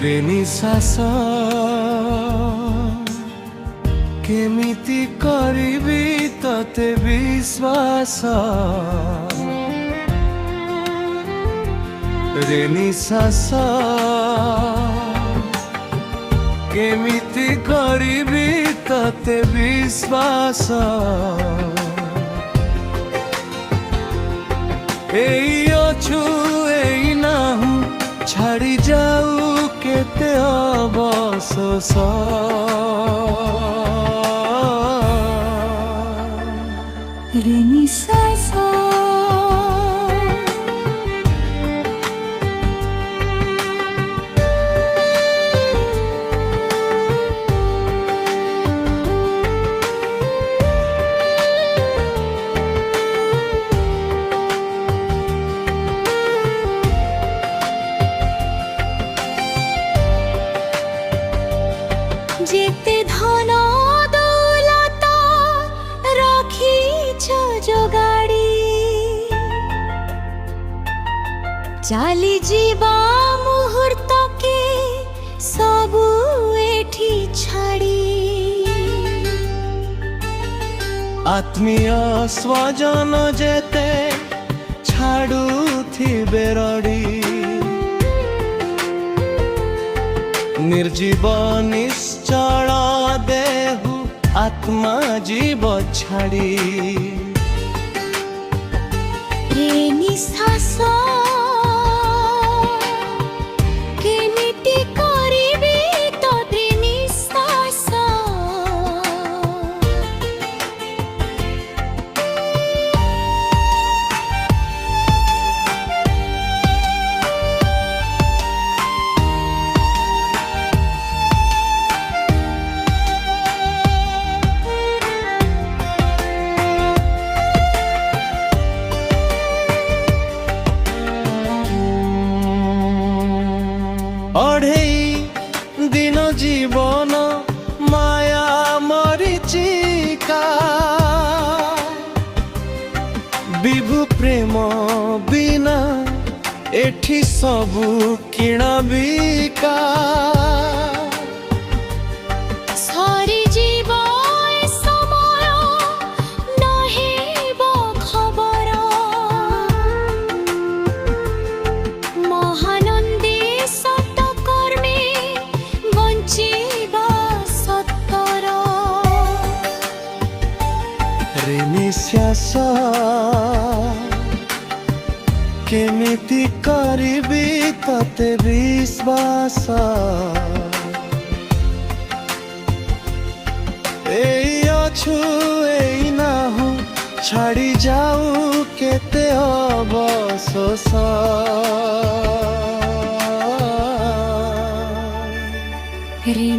रे निश्वास केमिति करिबी तते विश्वास रे निश्वास केमिति करिबी तते विश्वास एई अछु एई नाहु छाड़ी जाऊ केते अवशोष रे निश्वास जेते धन दौलत रखीछ जोगाड़ी चाली जीवा मुहूर्त के सबू एठी छाड़ी आत्मीय स्वजन जेते छाड़ू थी बेरड़ी निर्जीव निश्चल देहु आत्मा जीव छाड़ी रे निश्वास केमिति करिबी तते निश्वास अढ़ेई दिन जीवन माया मरीचिका विभु प्रेम बिना एठी सबु किणा बिका सरी जीव ए समय नहेब खबर महानंदी सतकर्मे बंचिबा सत्तर रे निश्वास केमिति करिबी तते विश्वास एई अछु एई नाहु छाड़ी जाऊ केते अवशोष रे